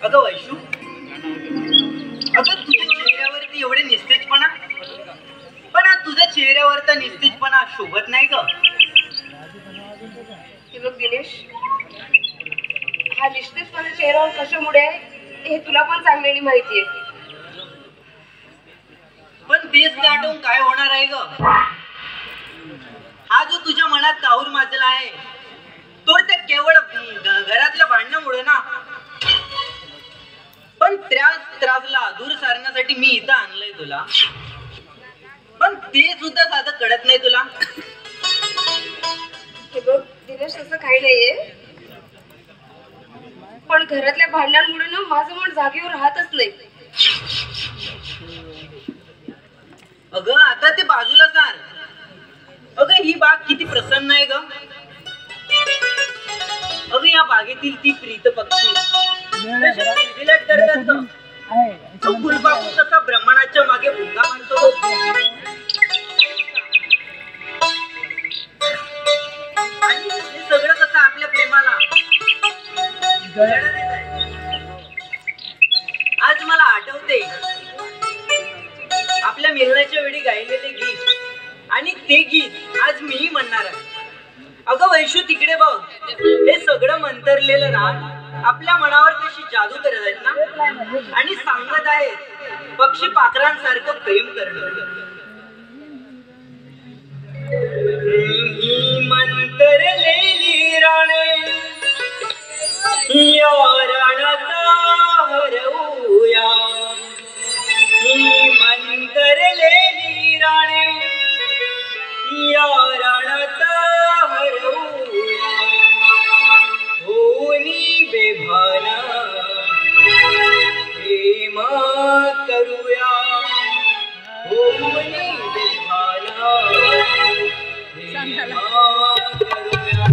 अगं वैशू, अगं तुझ्या चेहऱ्यावरती एवढे निस्तेजपणा, पण तुझ्या चेहऱ्यावरचा निस्तेजपणा शोभत नाही ग. बघ दिनेश, हा निस्तेजपणा चेहऱ्यावर कशामुळे हे तुला पण चांगली माहितीये. पण तेच दाटून काय होणार आहे ग. हा जो तुझ्या मनात काहूर माजला आहे तो त्या केवळ घरातल्या भांडणामुळे ना. पण त्याच त्रासला दूर सारण्यासाठी मी इथं आणलंय तुला, पण ते सुद्धा साधं कळत नाही तुला. हे बघ दिनेश, असं काही नाहीये, पण घरातल्या भांडणांमुळे ना माझं मन जागेवर राहतच नाही. अगं आता ते बाजूला सार. अगं ही बाग किती प्रसन्न आहे ग. अगं या बागेतील ती प्रीत पक्षी करतात, तो फुलबाबू कसा ब्रह्मणाच्या मागे भुंगा मानतो. आणि हे सगळं कसं आपल्या प्रेमाला आज मला आठवते आपल्या मिलनाच्या वेळी गायलेले गीत, आणि ते गीत आज मीही म्हणणार आहे. अगं वैशू, तिकडे बघ, हे सगळं मंतरलेलं रान आपल्या मनावर कशी जादू करत आहेत ना, आणि सांगत आहेत पक्षी पाखरांसारखं प्रेम करणं. मंतरलेली राणे या रानात हरवूया, मंतरलेली राणे या रानात हरवूया, होनी बेभाना प्रेम करूया, होनी बेभाना प्रेम करूया.